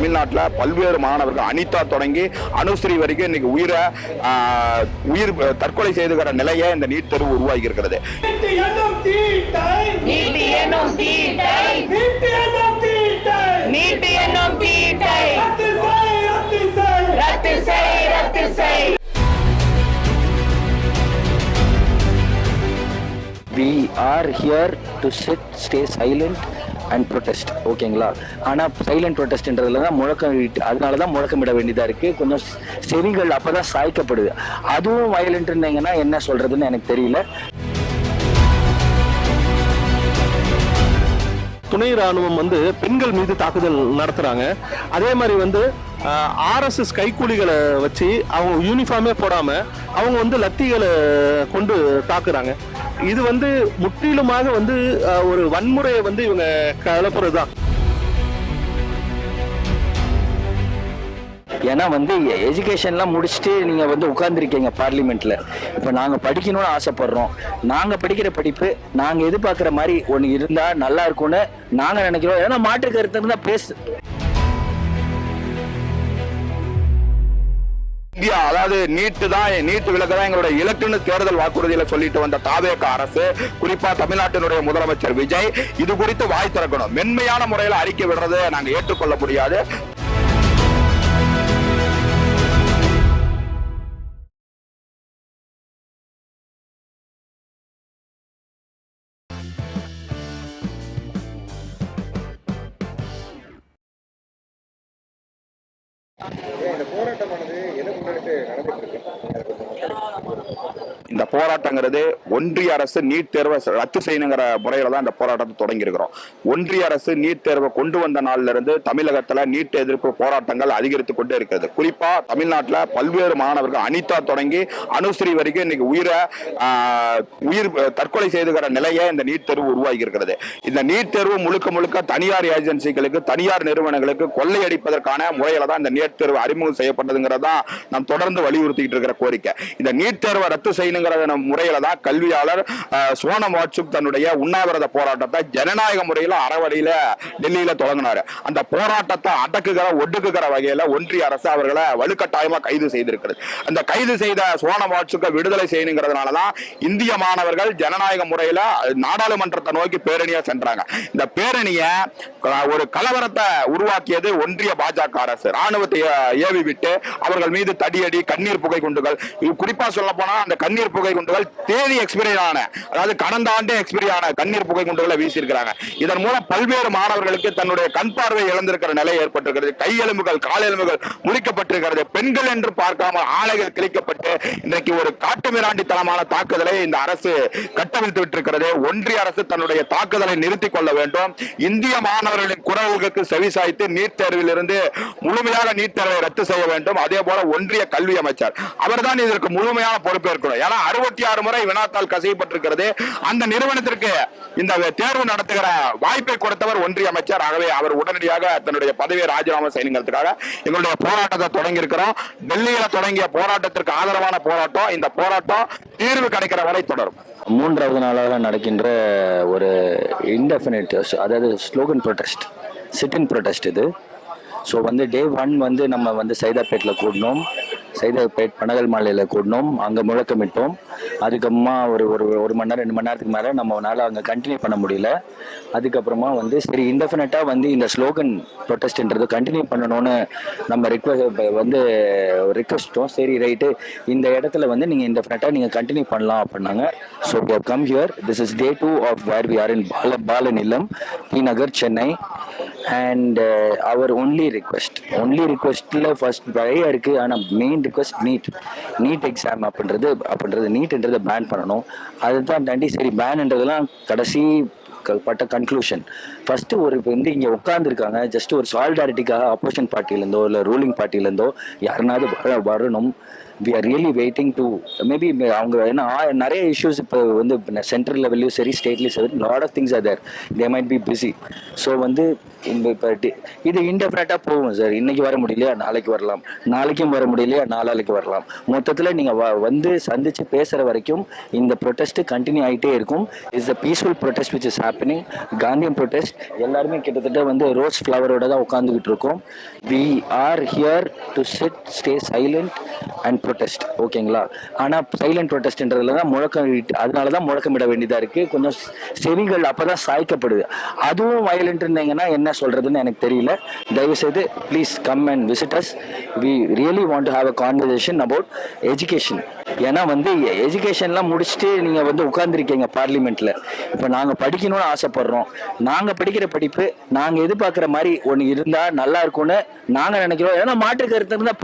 தமிழ்நாட்டில் பல்வேறு மாணவர்கள் அனிதா தொடங்கி அனுஸ்ரீ வரைக்கும் இன்னைக்கு உயிர் தற்கொலை செய்துகிற நிலையை இந்த நீட் தேர்வு உருவாகி இருக்கிறது. We are here to sit, stay silent and protest. ஓகேங்களா? ஆனால் சைலண்ட் ப்ரொட்டஸ்ட்ன்றதுல தான் அதனால தான் முழக்கமிட வேண்டியதாக இருக்குது. கொஞ்சம் செவிகள் அப்போ தான் சாய்க்கப்படுது. அதுவும் வயலண்ட் இருந்தீங்கன்னா என்ன சொல்கிறதுன்னு எனக்கு தெரியல. துணை ராணுவம் பெண்கள் மீது தாக்குதல் நடத்துறாங்க. அதே மாதிரி ஆர்எஸ்எஸ் கைக்கூலிகளை வச்சு அவங்க யூனிஃபார்மே போடாம அவங்க லத்திகளை கொண்டு தாக்குறாங்க. இது முற்றிலுமாக ஒரு வன்முறையை இவங்க கலப்புறதுதான். ஏன்னா எஜுகேஷன்லாம் முடிச்சுட்டு நீங்கள் உட்காந்துருக்கீங்க பார்லிமெண்ட்டில். இப்போ நாங்கள் படிக்கணும்னு ஆசைப்படுறோம். நாங்கள் படிக்கிற படிப்பு நாங்கள் எதிர்பார்க்குற மாதிரி ஒன்று இருந்தால் நல்லா இருக்கும்னு நாங்கள் நினைக்கிறோம். ஏன்னா மாற்று கருத்து இருந்தால் அதாவது நீட் விலக்கு தான் எங்களுடைய இலக்குன்னு தேர்தல் வாக்குறுதியில சொல்லிட்டு வந்த தாவேக அரசு, குறிப்பா தமிழ்நாட்டினுடைய முதலமைச்சர் விஜய் இது குறித்து வாய் திறக்கணும். மென்மையான முறையில் அறிக்கை விடுறதை நாங்கள் ஏற்றுக்கொள்ள முடியாது. இந்த போராட்டங்கிறது ஒன்றிய அரசு நீட் தேர்வை ரத்து செய்யணுங்கிற முறையில தான் இந்த போராட்டத்தை தொடங்கி இருக்கிறோம். ஒன்றிய அரசு நீட் தேர்வை கொண்டு வந்த நாள்ல இருந்து தமிழகத்துல நீட் எதிர்ப்பு போராட்டங்கள் அதிகரித்து கொண்டே இருக்கிறது. குறிப்பா தமிழ்நாட்டில் பல்வேறு மாணவர்கள் அனிதா தொடங்கி அனுஸ்ரீ வரைக்கும் இன்னைக்கு உயிர் தற்கொலை செய்துகிற நிலையை இந்த நீட் தேர்வு உருவாகி இருக்கிறது. இந்த நீட் தேர்வு முழுக்க தனியார் ஏஜென்சிகளுக்கு, தனியார் நிறுவனங்களுக்கு கொள்ளையடிப்பதற்கான முறையில தான் இந்த நீட் தேர்வு அறிமுகம் செய்யப்பட்டதுங்கிறதா நாம் தொடர்ந்து வலியுறுத்திட்டு இருக்கிற கோரிக்கை. இந்த நீட் தேர்வை ரத்து செய்யணுங்கிற முறையில தான் கல்வியாளர் சோனம் வாட்சுக் தன்னுடைய உண்ணாவிரத போராட்டத்தை ஜனநாயக முறையில் அறவழியில டெல்லியில தொடங்கினாரு. அந்த போராட்டத்தை அடக்குகிற ஒடுக்குகிற வகையில ஒன்றிய அரசு அவர்களை வலுக்கட்டாயமா கைது செய்திருக்கிறது. அந்த கைது செய்த சோனம் வாட்சுக்கை விடுதலை செய்யணுங்கிறதுனாலதான் இந்திய மாணவர்கள் ஜனநாயக முறையில நாடாளுமன்றத்தை நோக்கி பேரணியா சென்றாங்க. இந்த பேரணிய ஒரு கலவரத்தை உருவாக்கியது ஒன்றிய பாஜக அரசு. ராணுவத்தை ஏவி விட்டு அவர்கள் மீது தடியடி, கண்ணீர் புகை குண்டுகள், குறிப்பா சொல்ல போனா அந்த கண்ணீர் புகை குண்டுகள் தேதி எக்ஸ்பைரி ஆன, அதாவது கடந்த ஆண்டே எக்ஸ்பைரி ஆன கண்ணீர் புகை குண்டுகளை வீசி இருக்கிறாங்க. இதன் மூலம் பல்வேறு மாணவர்களுக்கு தன்னுடைய கண் பார்வை இழந்திருக்கிற நிலை ஏற்பட்டிருக்கிறது. கை எலும்புகள், கால் எலும்புகள் முறிக்கப்பட்டிருக்கிறது. பெண்கள் என்று பார்க்காமல் ஆலைகள் கிழிக்கப்பட்டு இன்றைக்கு ஒரு காட்டுமிராண்டித்தனமான தாக்குதலை இந்த அரசு கட்டவிழ்த்து விட்டிருக்கிறது. ஒன்றிய அரசு தன்னுடைய தாக்குதலை நிறுத்திக் கொள்ள வேண்டும். இந்திய மாணவர்களின் குரல்களுக்கு செவிசாய்த்து நீட் தேர்வில் இருந்து முழுமையாக நீட் தேர்வை ரத்து செய்ய வேண்டும். அதே போல ஒன்றிய கல்வி அமைச்சர் அவர்தான் இதற்கு முழுமையான பொறுப்பேற்கணும். ஏன்னா 66 முறை வினாத்தாள் கசியப்பட்டிருக்கிறது. அந்த நிறுவனத்திற்கு இந்த தேர்வு நடத்துகிற வாய்ப்பை கொடுத்தவர் ஒன்றிய அமைச்சர். ஆகவே அவர் உடனடியாக தன்னுடைய பதவியை ராஜினாமா செய்யணுங்கிறதுக்காக எங்களுடைய போராட்டத்தை தொடங்கி இருக்கிறோம். டெல்லியில தொடங்கிய போராட்டத்திற்கு ஆதரவான போராட்டம். இந்த போராட்டம் தீர்வு கிடைக்கிற வரை தொடரும். 3வது நாளாக நடக்கின்ற ஒரு இன்டெஃபினிட், அதாவது ஸ்லோகன் ப்ரொடெஸ்ட், சிட்-இன் ப்ரொடெஸ்ட் இது. ஸோ டே 1 நம்ம சைதாப்பேட்டில் கூடணும், சைதாப்பேட் பனகல் மாலையில் கூடணும், அங்கே முழக்கமிட்டோம். அதுக்கப்புறமா ஒரு மணி நேரம் 2 மணி நேரத்துக்கு மேலே நம்மளால் அங்கே கண்டினியூ பண்ண முடியல. அதுக்கப்புறமா சரி இன்டெஃபினட்டாக இந்த ஸ்லோகன் ப்ரொடெஸ்ட்ன்றது கண்டினியூ பண்ணணும்னு நம்ம ரிக்வெஸ்ட்டோம். சரி ரைட்டு, இந்த இடத்துல நீங்கள் இன்டெஃபினட்டாக நீங்கள் கண்டினியூ பண்ணலாம் அப்படின்னாங்க. So we have come here. This is day 2 of where we are in பாலநிலம், T Nagar, Chennai. And our only requestல ஃபர்ஸ்ட் நிறைய இருக்குது. ஆனால் மெயின் ரிக்வெஸ்ட் நீட் எக்ஸாம் அப்படின்றது நீட்ன்றதை பேன் பண்ணணும். அதுதான் தாண்டி சரி பேன்ன்றதெல்லாம் கடைசி பட்ட கன்க்ளூஷன். ஃபர்ஸ்ட் இங்கே உட்காந்துருக்காங்க ஜஸ்ட் ஒரு சாலிடாரிட்டிக்காக அப்போசிஷன் பார்ட்டிலேருந்தோ இல்லை ரூலிங் பார்ட்டிலேருந்தோ யாருனாவது வரணும். We are really waiting to maybe அவங்க ஏன்னா நிறைய இஷ்யூஸ் இப்போ வந்து சென்ட்ரல் லெவல்லையும் சரி ஸ்டேட்லேயும் சரி lot of things are there they might be busy so வந்து இப்போ இது இன்டெஃபினட்டாக போகும் சார். இன்னைக்கு வர முடியலையா நாளைக்கு வரலாம், நாளைக்கும் வர முடியலையா நாளாளைக்கு வரலாம். மொத்தத்தில் நீங்கள் வந்து சந்திச்சு பேசுகிற வரைக்கும் இந்த ப்ரொட்டஸ்ட் கண்டினியூ ஆகிட்டே இருக்கும். It's a peaceful protest which is happening. காந்தியம் ப்ரொட்டஸ்ட் எல்லாருமே கிட்டத்தட்ட வந்து ரோஸ் ஃப்ளவரோட தான் உட்காந்துக்கிட்டு இருக்கோம். We are here to sit stay silent and protest. ஓகேங்களா? ஆனால் சைலண்ட் ப்ரொட்டஸ்ட்ன்றதுல தான் அதனால தான் முழக்கமிட வேண்டியதாக இருக்குது. கொஞ்சம் செவிகள் அப்போ தான் சாய்க்கப்படுது. அதுவும் வயலண்ட் இருந்தீங்கன்னா என்ன சொல்றதுன்னு எனக்கு தெரியல. தயவு செய்து please come and visit us. We really want to have a conversation about education. ஏன்னா வந்து எஜுகேஷன்லாம் முடிச்சுட்டு நீங்கள் வந்து உட்காந்துருக்கீங்க பார்லிமெண்ட்டில். இப்போ நாங்கள் படிக்கணும்னு ஆசைப்படுறோம். நாங்கள் படிக்கிற படிப்பு நாங்கள் எதிர்பார்க்குற மாதிரி ஒன்று இருந்தால் நல்லா இருக்கும்னு நாங்கள் நினைக்கிறோம். ஏன்னா மாற்று கருத்து இருந்தால்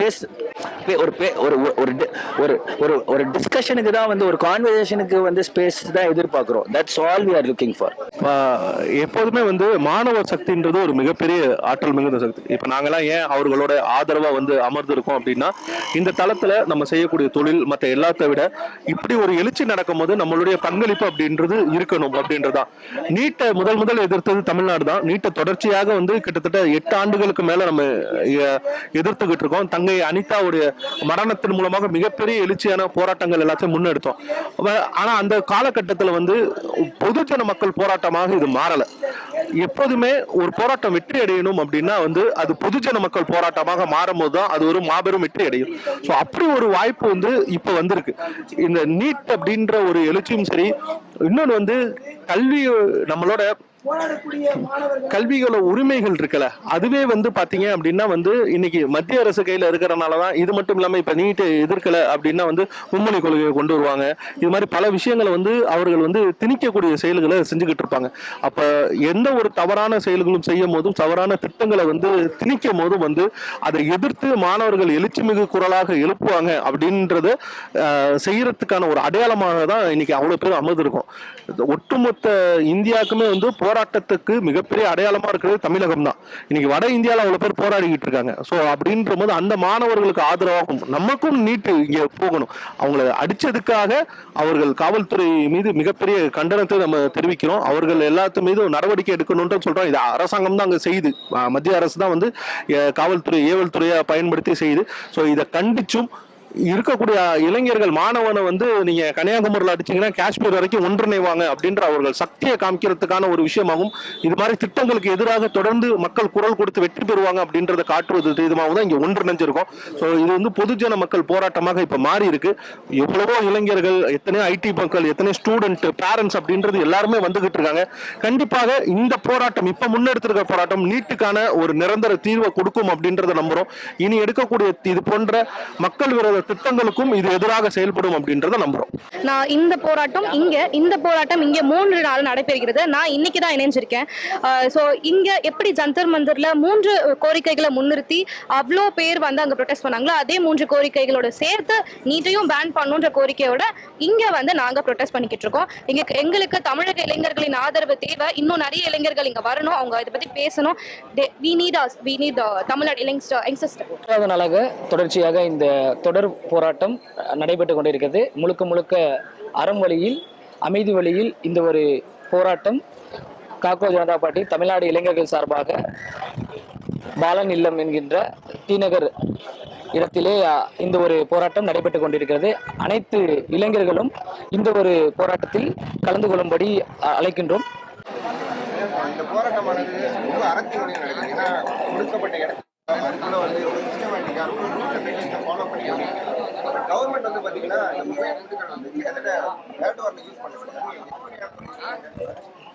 ஒரு டிஸ்கஷனுக்கு தான் வந்து ஒரு கான்வர்சேஷனுக்கு வந்து ஸ்பேஸ் தான் எதிர்பார்க்குறோம். That's all we are looking for. எப்போதுமே வந்து மாணவர் சக்தின்றது ஒரு மிகப்பெரிய ஆற்றல் மிகுந்த சக்தி. இப்போ நாங்கெல்லாம் ஏன் அவர்களோட ஆதரவாக வந்து அமர்ந்திருக்கோம் அப்படின்னா, இந்த தளத்தில் நம்ம செய்யக்கூடிய தொழில் மற்ற எல்லாத்த விட இப்படி ஒரு எழுச்சி நடக்கும் போது நம்மளுடைய பங்களிப்பு அப்படின்றது இருக்கணும் அப்படின்றதான். நீட்டை முதல் எதிர்த்தது தமிழ்நாடு தான். நீட்டை தொடர்ச்சியாக வந்து கிட்டத்தட்ட 8 ஆண்டுகளுக்கு மேல நம்ம எதிர்த்துக்கிட்டு இருக்கோம். தங்கை அனிதாவுடைய மரணத்தின் மூலமாக மிகப்பெரிய எழுச்சியான போராட்டங்கள் எல்லாத்தையும் முன்னெடுத்தோம். ஆனா அந்த காலகட்டத்தில் வந்து பொதுஜன மக்கள் போராட்டமாக இது மாறல. எப்போதுமே ஒரு போராட்டம் வெற்றி அடையணும் அப்படின்னா வந்து அது பொதுஜன மக்கள் போராட்டமாக மாறும் போதுதான் அது ஒரு மாபெரும் வெற்றி அடையும். ஸோ அப்படி ஒரு வாய்ப்பு வந்து இப்ப வந்திருக்கு. இந்த நீட் அப்படின்ற ஒரு எழுச்சியும் சரி, இன்னொன்று வந்து கல்வி நம்மளோட கல்விகளோட உரிமைகள் இருக்கல, அதுவே வந்து பாத்தீங்க அப்படின்னா வந்து இன்னைக்கு மத்திய அரசு கையில இருக்கிறனாலதான். இது மட்டும் இல்லாம இப்ப நீட்டை எதிர்க்கல அப்படின்னா வந்து மும்மொழி கொள்கையை கொண்டு வருவாங்க. இது மாதிரி பல விஷயங்களை வந்து அவர்கள் வந்து திணிக்கக்கூடிய செயல்களை செஞ்சுக்கிட்டு இருப்பாங்க. அப்ப எந்த ஒரு தவறான செயல்களும் செய்யும் போதும் தவறான திட்டங்களை வந்து திணிக்கும் போதும் வந்து அதை எதிர்த்து மாணவர்கள் எழுச்சி மிகு குரலாக எழுப்புவாங்க அப்படின்றத செய்யறதுக்கான ஒரு அடையாளமாக தான் இன்னைக்கு அவ்வளவு பேர் அமர்ந்திருக்கும். ஒட்டுமொத்த இந்தியாவுக்குமே வந்து போராட்டத்துக்கு மிகப்பெரிய அடையாளமா இருக்கிறது தமிழகம் தான். இன்னைக்கு வட இந்தியாவில் அவ்வளவு பேர் போராடிக்கிட்டு இருக்காங்க. ஸோ அப்படின்ற போது அந்த மாணவர்களுக்கு ஆதரவாகும் நமக்கும் நீட்டு இங்க போகணும். அவங்களை அடிச்சதுக்காக அவர்கள் காவல்துறை மீது மிகப்பெரிய கண்டனத்தை நம்ம தெரிவிக்கிறோம். அவர்கள் எல்லாத்து மீது நடவடிக்கை எடுக்கணும்னு சொல்றோம். இது அரசாங்கம் தான் அங்க செய்யுது. மத்திய அரசு தான் வந்து காவல்துறை ஏவல் துறையை பயன்படுத்தி செய்யுது. ஸோ இதை கண்டிச்சும் இருக்கக்கூடிய இளைஞர்கள் மாணவனை வந்து நீங்க கன்னியாகுமரியில் அடிச்சீங்கன்னா காஷ்மீர் வரைக்கும் ஒன்றிணைவாங்க அப்படின்ற அவர்கள் சக்தியை காமிக்கிறதுக்கான ஒரு விஷயமாகவும், இது மாதிரி திட்டங்களுக்கு எதிராக தொடர்ந்து மக்கள் குரல் கொடுத்து வெற்றி பெறுவாங்க அப்படின்றத காட்டுவது இதுமாகவும் தான் இங்க ஒன்றிணைஞ்சிருக்கும். ஸோ இது வந்து பொதுஜன மக்கள் போராட்டமாக இப்ப மாறி இருக்கு. எவ்வளவோ இளைஞர்கள், எத்தனையோ ஐடி மக்கள், எத்தனையோ ஸ்டூடெண்ட், பேரண்ட்ஸ் அப்படின்றது எல்லாருமே வந்துகிட்டு இருக்காங்க. கண்டிப்பாக இந்த போராட்டம் இப்ப முன்னெடுத்திருக்க போராட்டம் நீட்டுக்கான ஒரு நிரந்தர தீர்வை கொடுக்கும் அப்படின்றத நம்புறோம். இனி எடுக்கக்கூடிய இது போன்ற மக்கள் விரோத திட்டங்களுக்கும் இது எதிராக செயல்படும் அப்படின்றத நம்புறோம். நான் இந்த போராட்டம் இங்க 3 நாள் நடைபெறுகிறது. நான் இன்னைக்கு தான் இணைஞ்சிருக்கேன். ஸோ இங்க எப்படி ஜந்தர் மந்தர்ல 3 கோரிக்கைகளை முன்னிறுத்தி அவ்வளோ பேர் வந்து அங்க ப்ரொடெஸ்ட் பண்ணாங்களோ, அதே 3 கோரிக்கைகளோட சேர்த்து நீட்டையும் பேன் பண்ணுன்ற கோரிக்கையோட இங்க வந்து நாங்க ப்ரொடெஸ்ட் பண்ணிக்கிட்டு இருக்கோம். எங்களுக்கு தமிழக இளைஞர்களின் ஆதரவு தேவை. இன்னும் நிறைய இளைஞர்கள் இங்க வரணும், அவங்க இதை பத்தி பேசணும். we need தமிழ்நாடு இளைஞர். தொடர்ச்சியாக இந்த தொடர் போராட்டம் நடைபெற்று கொண்டிருக்கிறது. முழுக்க அறம் வழியில், அமைதி வழியில் இந்த ஒரு போராட்டம் காக்ரோச் ஜனதா பார்ட்டி தமிழ்நாடு இளைஞர்கள் சார்பாக பாலன் இல்லம் என்கின்ற டிநகர் இடத்திலே இந்த ஒரு போராட்டம் நடைபெற்றுக் கொண்டிருக்கிறது. அனைத்து இளைஞர்களும் இந்த ஒரு போராட்டத்தில் கலந்து கொள்ளும்படி அழைக்கின்றோம். இந்த போராட்டமானது ரொம்ப அரசியல் கொடுக்கப்பட்ட இடத்துல வந்து ஃபாலோ பண்ணி கவர்மெண்ட் வந்து பார்த்தீங்கன்னா வந்து கிட்டத்தட்ட யூஸ் பண்ணுறாங்க.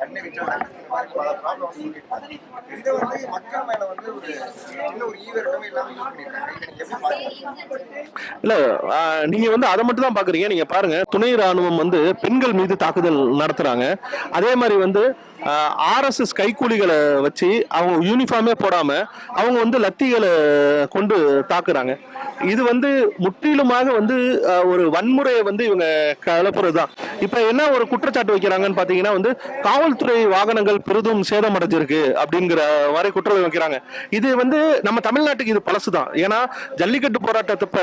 கண்ணை விட்டாங்க, இந்த மாதிரி பல ப்ராப்ளம்ஸ் இதை வந்து மக்கள் மேல வந்து ஒரு சின்ன ஒரு ஈவெண்ட்டும் இல்லாமல் யூஸ் பண்ணியிருக்காங்க. இல்ல நீங்க வந்து அதை மட்டும் தான் பாக்குறீங்க. நீங்க பாருங்க, துணை ராணுவம் வந்து பெண்கள் மீது தாக்குதல் நடத்துறாங்க. அதே மாதிரி வந்து RSS கைக்கூலிகளை வச்சு அவங்க யூனிஃபார்மே போடாம அவங்க வந்து லத்திகளை கொண்டு தாக்குறாங்க. இது வந்து முற்றிலுமாக வந்து ஒரு வன்முறையை வந்து இவங்க கிளப்புறது தான். இப்ப என்ன ஒரு குற்றச்சாட்டு வைக்கிறாங்கன்னு பாத்தீங்கன்னா வந்து காவல்துறை வாகனங்கள் பெரிதும் சேதமடைஞ்சிருக்கு அப்படிங்கிற மாதிரி குற்றம் வைக்கிறாங்க. இது வந்து நம்ம தமிழ்நாட்டுக்கு இது பழசுதான். ஏன்னா ஜல்லிக்கட்டு போராட்டத்தப்ப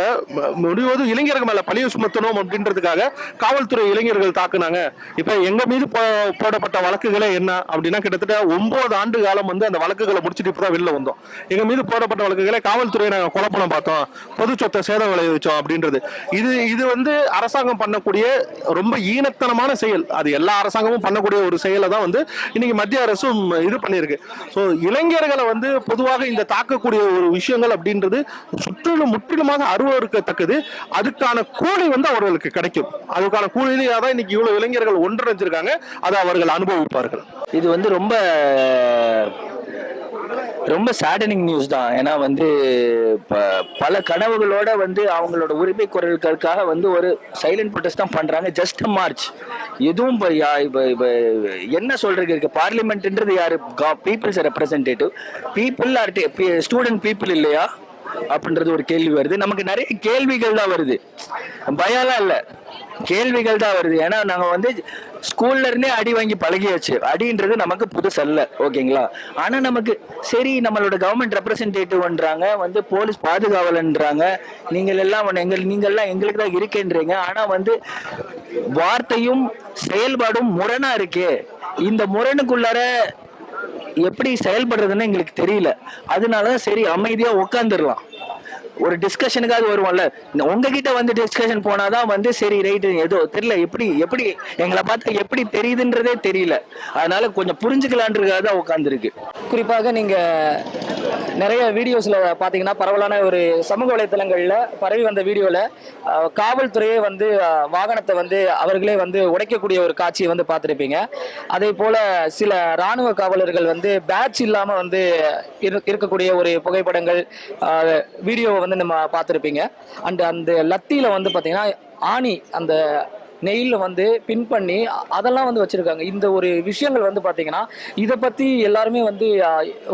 முடிவது இளைஞர்கள் மேல பழிய சுமத்தணும் அப்படின்றதுக்காக காவல்துறை இளைஞர்கள் தாக்குனாங்க. இப்ப எங்க மீது போடப்பட்ட வழக்குகளே என்ன அப்படின்னா கிட்டத்தட்ட 9 ஆண்டு காலம் வந்து அந்த வழக்குகளை முடிச்சுட்டு இப்பதான் வெளில வந்தோம். எங்க மீது போடப்பட்ட வழக்குகளை காவல்துறையை நாங்க குழப்பம் பார்த்தோம், பொது சொத்தை சேதம் விளைவிச்சோம் அப்படின்றது. இது வந்து அரசாங்கம் பண்ணக்கூடிய ரொம்ப ஈனத்தனமான செயல். அது எல்லா அரசாங்கமும் பண்ணக்கூடிய ஒரு செயலை தான் வந்து இன்னைக்கு மத்திய அரசும் இது பண்ணியிருக்கு. ஸோ இளைஞர்களை வந்து பொதுவாக இந்த தாக்கக்கூடிய ஒரு விஷயங்கள் அப்படின்றது முற்றிலுமாக அருவருக்கத்தக்கது. அதுக்கான கூலி வந்து அவர்களுக்கு கிடைக்கும். அதுக்கான கூலியாக தான் இன்னைக்கு இவ்வளவு இளைஞர்கள் ஒன்றிணைஞ்சிருக்காங்க. அதை அவர்கள் அனுபவிப்பார்கள். இது வந்து ரொம்ப சேடனிங் நியூஸ் தான். ஏன்னா வந்து பல கனவுகளோட வந்து அவங்களோட உரிமை குரல்களுக்காக வந்து ஒரு சைலண்ட் ப்ரொடெஸ்ட் தான் பண்றாங்க. Just march. எதுவும் என்ன சொல்றது இருக்கு, பார்லிமெண்ட்ன்றது யாரு? People's representative. People are student people இல்லையா அப்படின்றது ஒரு கேள்வி வருது. நமக்கு நிறைய கேள்விகள் தான் வருது, பயம்லாம் இல்லை, கேள்விகள் தான் வருது. ஏன்னா நாங்க வந்து ஸ்கூல்ல இருந்தே அடி வாங்கி பழகியாச்சு. அடின்றது நமக்கு புதுசல்ல, ஓகேங்களா? ஆனா நமக்கு சரி, நம்மளோட கவர்மெண்ட் ரெப்ரசன்டேட்டிவ்ன்றாங்க, வந்து போலீஸ் பாதுகாவலன்றாங்க, நீங்கள்லாம் எங்களுக்கு தான் இருக்கேன்றீங்க. ஆனா வந்து வார்த்தையும் செயல்பாடும் முரணா இருக்கே. இந்த முரணுக்குள்ளார எப்படி செயல்படுறதுன்னு எங்களுக்கு தெரியல. அதனாலதான் சரி அமைதியா உட்காந்துடலாம், ஒரு டிஸ்கஷனுக்காக வருவோம்ல. உங்ககிட்ட வந்து டிஸ்கஷன் போனாதான் வந்து சரி ரைட்டு, ஏதோ தெரியல, எப்படி எங்களை பார்த்தா எப்படி தெரியுதுன்றதே தெரியல. அதனால கொஞ்சம் புரிஞ்சுக்கலான்றதுக்காக தான் உட்காந்துருக்கு. குறிப்பாக நீங்கள் நிறைய வீடியோஸில் பார்த்தீங்கன்னா பரவலான ஒரு சமூக வலைத்தளங்களில் பரவி வந்த வீடியோவில் காவல்துறையே வந்து வாகனத்தை வந்து அவர்களே வந்து உடைக்கக்கூடிய ஒரு காட்சியை வந்து பார்த்துருப்பீங்க. அதே போல் சில இராணுவ காவலர்கள் வந்து பேட்ச் இல்லாமல் வந்து இருக்கக்கூடிய ஒரு புகைப்படங்கள் வீடியோவை வந்து நம்ம பார்த்துருப்பீங்க. அண்ட் அந்த லத்தியில் வந்து பார்த்தீங்கன்னா ஆணி அந்த நெயிலில் வந்து பின் பண்ணி அதெல்லாம் வந்து வச்சுருக்காங்க. இந்த ஒரு விஷயங்கள் வந்து பார்த்தீங்கன்னா இதை பற்றி எல்லாருமே வந்து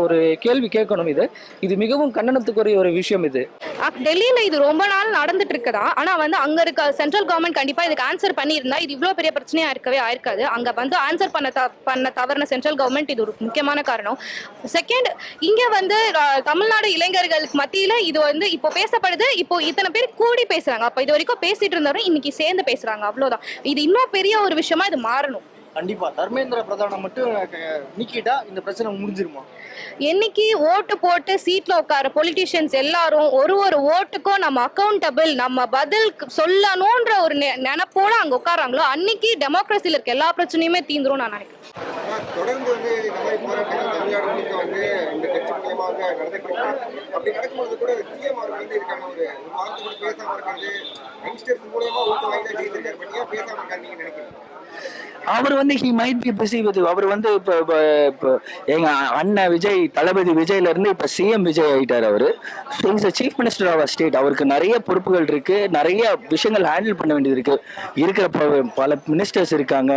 ஒரு கேள்வி கேட்கணும். இது மிகவும் கண்டனத்துக்குரிய ஒரு விஷயம். இது டெல்லியில் இது ரொம்ப நாள் நடந்துட்டு இருக்குதா. ஆனால் வந்து அங்கே இருக்க சென்ட்ரல் கவர்மெண்ட் கண்டிப்பாக இதுக்கு ஆன்சர் பண்ணியிருந்தா இது இவ்வளோ பெரிய பிரச்சனையாக இருக்கவே ஆயிருக்காது. அங்கே வந்து ஆன்சர் பண்ண தவறுன சென்ட்ரல் கவர்மெண்ட் இது ஒரு முக்கியமான காரணம். செகண்ட், இங்கே வந்து தமிழ்நாடு இளைஞர்களுக்கு மத்தியில் இது வந்து இப்போ பேசப்படுது. இப்போ இத்தனை பேர் கூடி பேசுகிறாங்க. அப்போ இது வரைக்கும் பேசிட்டு இருந்தவரும் இன்னைக்கு சேர்ந்து பேசுகிறாங்க. அவ்வளோதான். இது இன்னும் பெரிய ஒரு விஷயமா இது மாறணும். கண்டிப்பா தர்மேந்திர பிரதானம் மட்டும் நீக்கிட்டா இந்த பிரச்சனை முடிஞ்சிருமா? என்னைக்கு ஓட்டு போட்டு சீட்ல உட்கார பொலிட்டீஷியன்ஸ் எல்லாரும் ஒரு ஓட்டுக்கும் நம்ம அக்கௌண்டபிள், நம்ம பதில் சொல்லணும்ன்ற ஒரு நினைப்போட அங்க உட்காராங்களோ அன்னைக்கு டெமோக்ரஸில இருக்க எல்லா பிரச்சனையுமே தீந்துரும் நான் நினைக்கிறேன். தொடர்ந்து வந்து இந்த மாதிரி போராட்டங்கள் தமிழ்நாடு முழுக்க வந்து இந்த கட்சி மூலியமாக நடந்துட்டு அப்படி நடக்கும்போது கூட சிஎம் அவர்கள் வந்து இதுக்கான ஒரு வார்த்தை கூட பேசாம இருக்காது. யங்ஸ்டர்ஸ் மூலியமா ஓட்டு வாங்கி தான் ஜெயிச்சிருக்காரு. பட் ஏன் பேசாம இருக்காரு நீங்க நினைக்கிறீங்க? அவர் வந்து he might be busy with, அவர் வந்து இப்போ எங்க அண்ணன் விஜய், தளபதி விஜய்ல இருந்து இப்போ சிஎம் விஜய் ஆயிட்டார். அவர் is chief minister of state. அவருக்கு நிறைய பொறுப்புகள் இருக்கு, நிறைய விஷயங்கள் ஹேண்டில் பண்ண வேண்டியது இருக்கு. இருக்கிற பல மினிஸ்டர்ஸ் இருக்காங்க,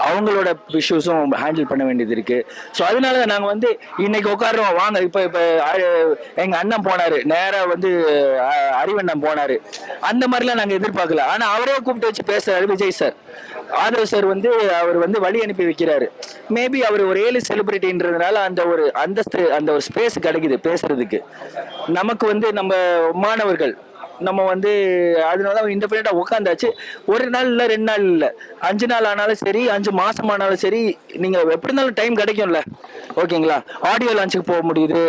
அவங்களோட இஷ்யூஸும் ஹேண்டில் பண்ண வேண்டியது இருக்கு. ஸோ அதனால நாங்கள் வந்து இன்னைக்கு உட்காடுறோம் வாங்க. இப்போ எங்க அண்ணன் போனாரு, நேராக வந்து அறிவண்ணன் போனாரு, அந்த மாதிரிலாம் நாங்கள் எதிர்பார்க்கல. ஆனால் அவரே கூப்பிட்டு வச்சு பேசுறாரு விஜய் சார். ஆதவ் சார் வந்து அவர் வந்து வழி அனுப்பி வைக்கிறாரு. மேபி அவர் ஒரு ஏழு செலிபிரிட்டின்றதுனால அந்த ஒரு அந்தஸ்து, அந்த ஒரு ஸ்பேஸ் கிடைக்குது பேசுறதுக்கு. நமக்கு வந்து நம்ம மாணவர்கள் நம்ம வந்து அதனால இண்டிபெண்டா உட்காந்தாச்சு. ஒரு நாள் இல்லை, 2 நாள் இல்லை, 5 நாள் ஆனாலும் சரி, 5 மாசம் ஆனாலும் சரி, நீங்க எப்படி இருந்தாலும் டைம் கிடைக்கும்ல, ஓகேங்களா? ஆடியோ லான்ச்சுக்கு போக முடியுது.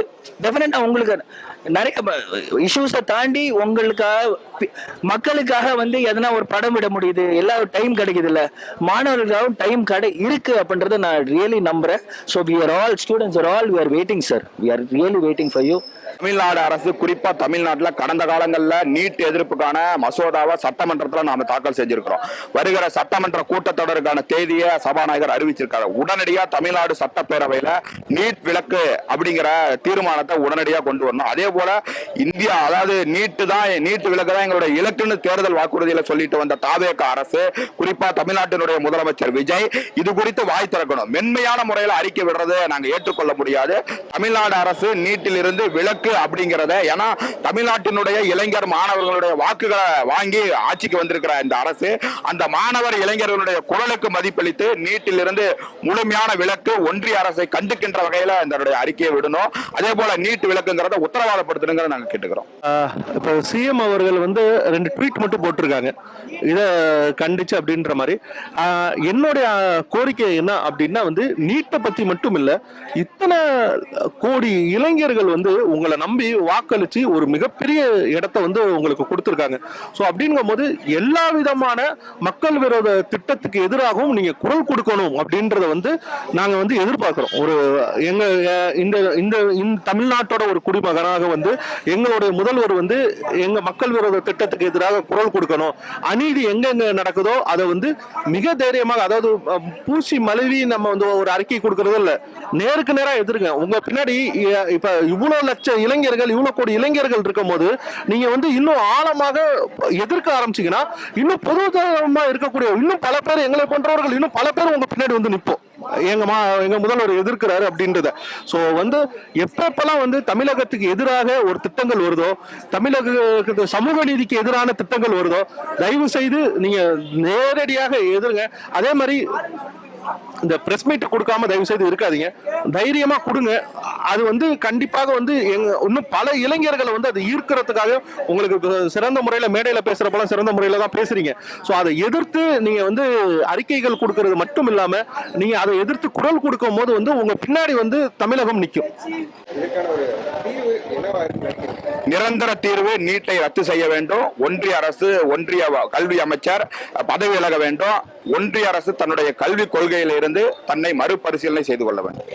டெஃபினட்டா உங்களுக்கு நிறைய இஷ்யூஸை தாண்டி உங்களுக்காக மக்களுக்காக வந்து எதனா ஒரு படம் விட முடியுது, எல்லா டைம் கிடைக்குது இல்ல, மாணவர்களுக்காகவும் டைம் இருக்கு அப்படின்றத நான் ரியலி நம்புறேன். So we are all students are all we are waiting sir, we are really waiting for you. Tamil Nadu அரசு, குறிப்பா தமிழ்நாட்டில் கடந்த காலங்களில் நீட் எதிர்ப்புக்கான மசோதாவை சட்டமன்றத்தில் நாம தாக்கல் செஞ்சிருக்கிறோம். வருகிற சட்டமன்ற கூட்டத்தொடருக்கான தேதியை சபாநாயகர் அறிவிச்சிருக்காரு. உடனடியாக தமிழ்நாடு சட்டப்பேரவையில நீட் விலக்கு அப்படிங்கிற தீர்மானத்தை உடனடியாக கொண்டு வரணும். அதே போல இந்தியா, அதாவது நீட் விலக்கு தான் எங்களுடைய இலக்குன்னு தேர்தல் வாக்குறுதியில சொல்லிட்டு வந்த தாவேக அரசு, குறிப்பா தமிழ்நாட்டினுடைய முதலமைச்சர் விஜய் இது குறித்து வாய் திறக்கணும். மென்மையான முறையில் அறிக்கை விடுறது நாங்க ஏற்றுக்கொள்ள முடியாது. தமிழ்நாடு அரசு நீட்டில் இருந்து விலக்கு அப்படிங்கிறத, ஏன்னா தமிழ்நாட்டினுடைய இளைஞர் மாணவர்களுடைய வாக்குகளை வாங்கி ஆட்சிக்கு வந்திருக்கிற இந்த அரசு அந்த மாணவர் இளைஞர்களுடைய குரலுக்கு மதிப்பளித்து நீட்டிலிருந்து முழுமையான விலக்கு ஒன்றிய அரசை கண்டுக்கின்ற வகையில இந்த அறிக்கையை விடணும். அதே போல நீட் விலக்குங்கிறத உத்தரவாதப்படுத்தணுங்கிறத நாங்க கேட்டுக்கிறோம். இப்போ சிஎம் அவர்கள் வந்து 2 ட்வீட் மட்டும் போட்டிருக்காங்க இதை கண்டிச்சு அப்படின்ற மாதிரி. என்னுடைய கோரிக்கை என்ன அப்படின்னா வந்து நீட்டை பத்தி மட்டும் இல்ல, இத்தனை கோடி இளைஞர்கள் வந்து உங்களை நம்பி வாக்களிச்சு ஒரு மிகப்பெரிய இடத்தை வந்து உங்களுக்கு கொடுத்துருக்காங்க. ஸோ அப்படிங்கும் போது எல்லா விதமான மக்கள் விரோத திட்டத்துக்கு எதிராகவும் நீங்க குரல் கொடுக்கணும் அப்படின்றத வந்து நாங்க வந்து எதிர்பார்க்கிறோம். ஒரு எங்க இந்த இந்த தமிழ்நாட்டோட ஒரு குடிமகனாக வந்து எங்களுடைய முதல்வர் வந்து எங்க மக்கள் விரோத திட்டத்துக்கு எதிராக குரல் கொடுக்கணும். அநீதி எங்கெங்க நடக்குதோ அதை வந்து மிக தைரியமாக, அதாவது பூசி மழுவி நம்ம வந்து ஒரு அறிக்கை கொடுக்கறது இல்ல, நேருக்கு நேரா எதிர்ங்க. உங்க பின்னாடி இப்ப இவ்வளவு லட்சம் இளைஞர்கள், இவ்வளவு கோடி இளைஞர்கள் இருக்கும் போது நீங்க வந்து இன்னும் ஆழமாக எதிர்க்க ஆரம்பிச்சீங்கன்னா இன்னும் பொதுவாக இருக்கக்கூடிய இன்னும் பல பேர், எங்களை போன்றவர்கள் இன்னும் பல பேர் உங்க பின்னாடி வந்து நிற்போம். எங்க முதல்வர் எதிர்க்கிறாரு அப்படின்றத. சோ வந்து எப்பெல்லாம் வந்து தமிழகத்துக்கு எதிராக ஒரு திட்டங்கள் வருதோ, தமிழக சமூக நீதிக்கு எதிரான திட்டங்கள் வருதோ, தயவு செய்து நீங்க நேரடியாக எதிர்ங்க. அதே மாதிரி இந்த பிரஸ் மீட் கொடுக்காம தயவு செய்து இருக்காதீங்க, தைரியமா கொடுங்க. அது வந்து கண்டிப்பாக வந்து இன்னும் பல இளைஞர்களை வந்து அதை ஈர்க்கிறதுக்காக உங்களுக்கு சிறந்த முறையில மேடையில பேசுறப்பெல்லாம் சிறந்த முறையில தான் பேசுறீங்க. ஸோ அதை எதிர்த்து நீங்க வந்து அறிக்கைகள் கொடுக்கறது மட்டும் இல்லாம நீங்க அதை எதிர்த்து குரல் கொடுக்கும் போது வந்து உங்க பின்னாடி வந்து தமிழகம் நிற்கும். நிரந்தர தீர்வு நீட்டை ரத்து செய்ய வேண்டும். ஒன்றிய அரசு, ஒன்றிய கல்வி அமைச்சர் பதவி விலக வேண்டும். ஒன்றிய அரசு தன்னுடைய கல்விக் கொள்கையிலிருந்து தன்னை மறுபரிசீலனை செய்து கொள்ள வேண்டும்.